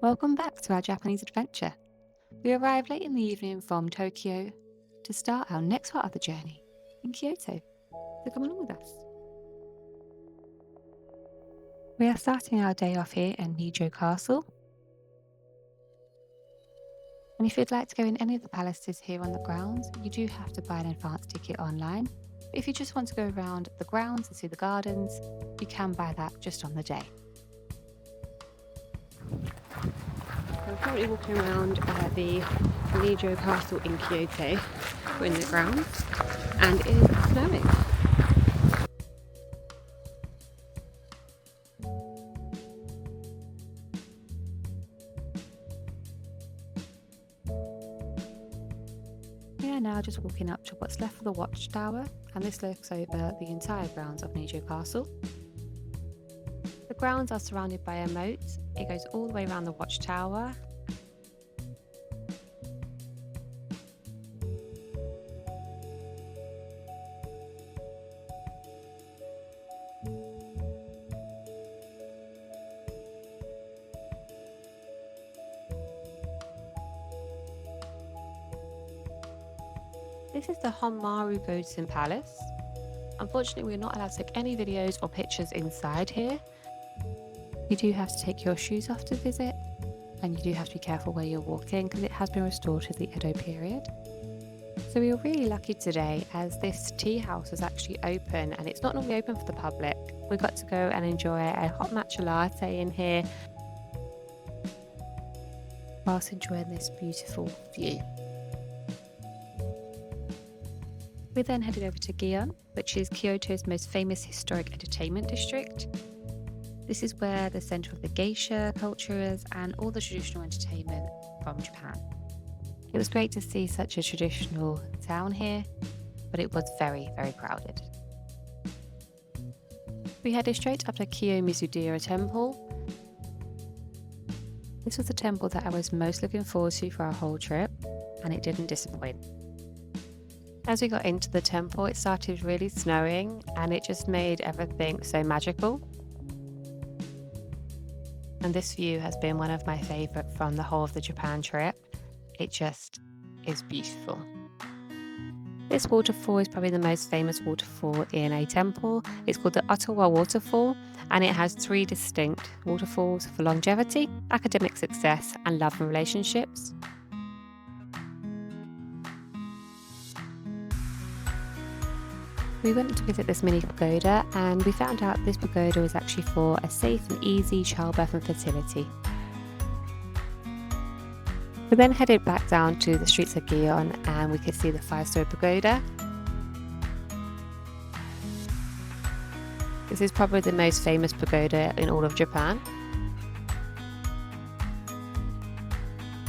Welcome back to our Japanese adventure. We arrived late in the evening from Tokyo to start our next part of the journey in Kyoto. So come along with us. We are starting our day off here in Nijo Castle. And if you'd like to go in any of the palaces here on the grounds, you do have to buy an advance ticket online. But if you just want to go around the grounds and see the gardens, you can buy that just on the day. We're currently walking around the Nijo Castle in Kyoto. We're in the grounds and it is snowing. We are now just walking up to what's left of the watchtower, and this looks over the entire grounds of Nijo Castle. The grounds are surrounded by a moat. It goes all the way around the watchtower. This is the Honmaru Godsen Palace. Unfortunately, we're not allowed to take any videos or pictures inside here. You do have to take your shoes off to visit, and you do have to be careful where you're walking because it has been restored to the Edo period. So we were really lucky today as this tea house is actually open, and it's not normally open for the public. We got to go and enjoy a hot matcha latte in here whilst enjoying this beautiful view. We then headed over to Gion, which is Kyoto's most famous historic entertainment district. This is where the centre of the geisha culture is and all the traditional entertainment from Japan. It was great to see such a traditional town here, but it was very, very crowded. We headed straight up to Kiyomizu-dera Temple. This was the temple that I was most looking forward to for our whole trip, and it didn't disappoint. As we got into the temple, it started really snowing and it just made everything so magical. And this view has been one of my favourite from the whole of the Japan trip. It just is beautiful. This waterfall is probably the most famous waterfall in a temple. It's called the Ottawa Waterfall, and it has 3 distinct waterfalls for longevity, academic success, and love and relationships. We went to visit this mini pagoda, and we found out this pagoda is actually for a safe and easy childbirth and fertility. We then headed back down to the streets of Gion, and we could see the 5-story pagoda. This is probably the most famous pagoda in all of Japan.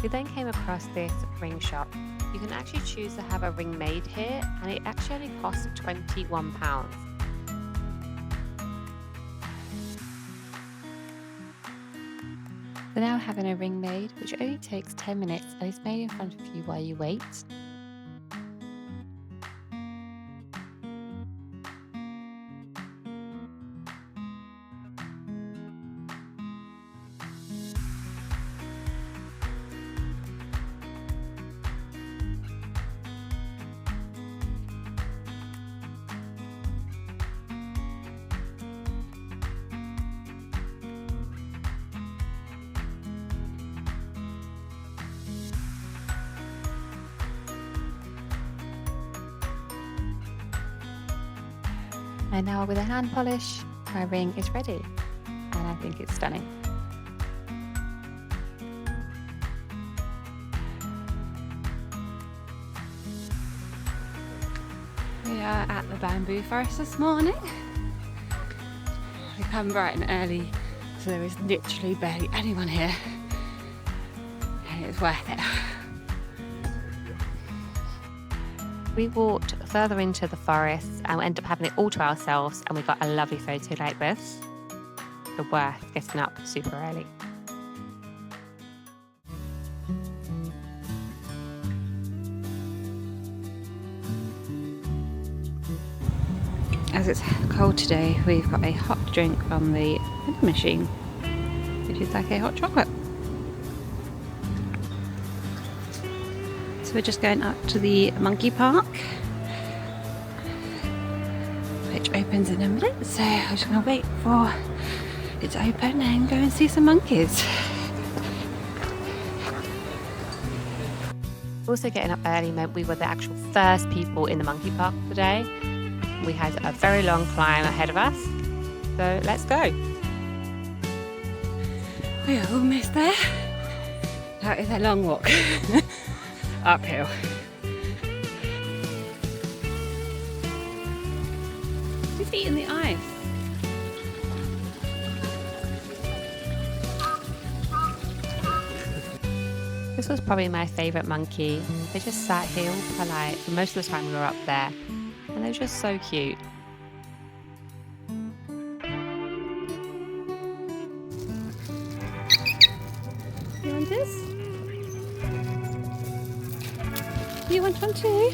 We then came across this ring shop. You can actually choose to have a ring made here, and it actually only costs £21. We're now having a ring made, which only takes 10 minutes and is made in front of you while you wait. And now with a hand polish, my ring is ready, and I think it's stunning. We are at the bamboo forest this morning. We come bright and early, so there is literally barely anyone here, and it's worth it. We walked further into the forest and we ended up having it all to ourselves, and we got a lovely photo like this. So worth getting up super early. As as it's cold today, we've got a hot drink from the vending machine, which is like a hot chocolate. So we're just going up to the monkey park, which opens in a minute. So I'm just going to wait for it to open and go and see some monkeys. Also, getting up early meant we were the actual first people in the monkey park today. We had a very long climb ahead of us, so let's go. We are almost there. That is a long walk uphill. Just feet in the ice. This was probably my favourite monkey. They just sat here all polite for most of the time we were up there, and they were just so cute. You want this? You want one too?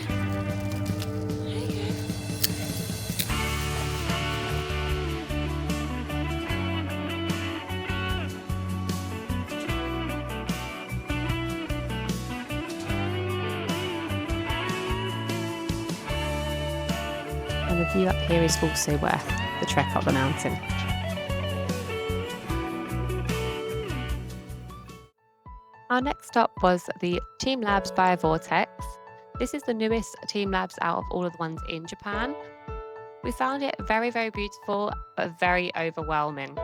And the view up here is also worth the trek up the mountain. Our next stop was the Team Labs by Vortex. This is the newest Team Labs out of all of the ones in Japan. We found it very, very beautiful, but very overwhelming.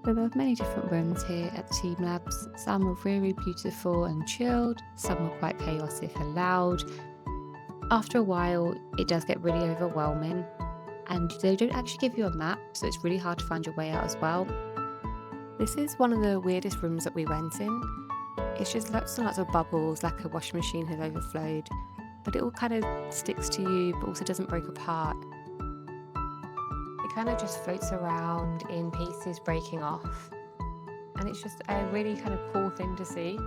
So there were many different rooms here at Team Labs. Some were really beautiful and chilled, some were quite chaotic and loud. After a while, it does get really overwhelming, and they don't actually give you a map, so it's really hard to find your way out as well. This is one of the weirdest rooms that we went in. It's just lots and lots of bubbles, like a washing machine has overflowed, but it all kind of sticks to you, but also doesn't break apart. It kind of just floats around in pieces breaking off, and it's just a really kind of cool thing to see.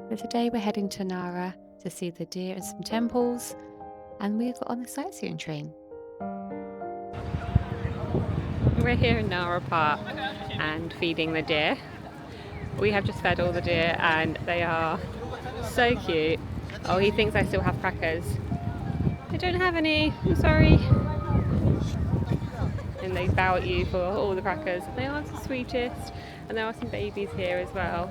So today we're heading to Nara to see the deer and some temples, and we've got on the sightseeing train. We're here in Nara Park and feeding the deer. We have just fed all the deer and they are so cute. Oh, he thinks I still have crackers. I don't have any, I'm sorry. And they bow at you for all the crackers. They are the sweetest, and there are some babies here as well.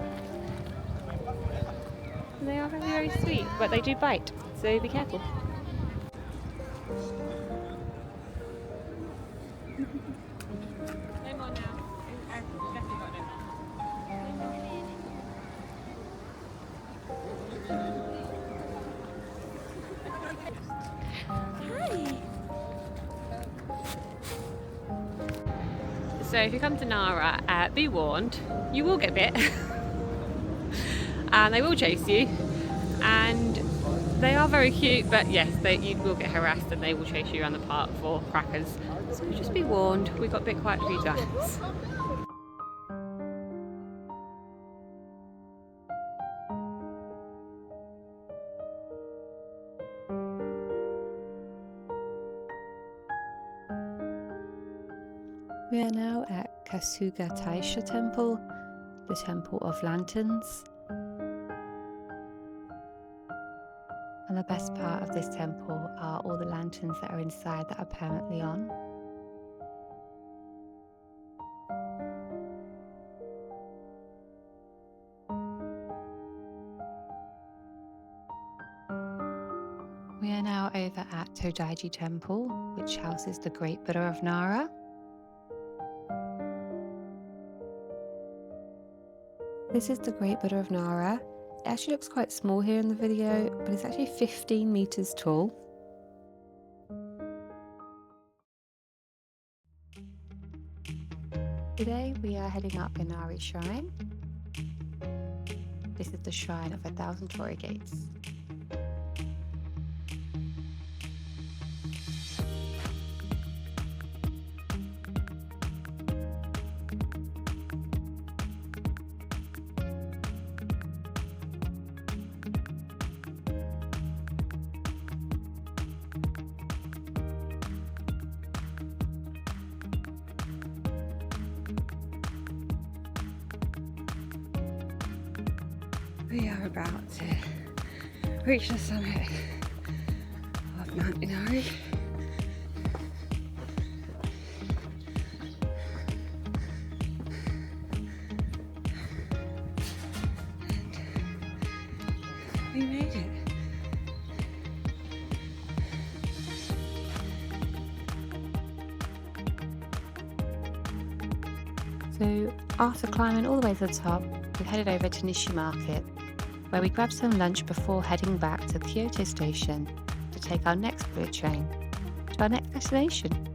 And they are very, very sweet, but they do bite, so be careful. So if you come to Nara, be warned, you will get bit and they will chase you, and they are very cute, but yes, you will get harassed and they will chase you around the park for crackers. So just be warned, we got bit quite a few times. We are now at Kasuga Taisha Temple, the Temple of Lanterns. And the best part of this temple are all the lanterns that are inside that are permanently on. We are now over at Todaiji Temple, which houses the Great Buddha of Nara. This is the Great Buddha of Nara. It actually looks quite small here in the video, but it's actually 15 meters tall. Today we are heading up Inari Shrine. This is the Shrine of 1,000 Torii Gates. We are about to reach the summit of Mount Inari. And we made it. So after climbing all the way to the top, we headed over to Nishi Market, where we grabbed some lunch before heading back to the Kyoto station to take our next bullet train to our next destination.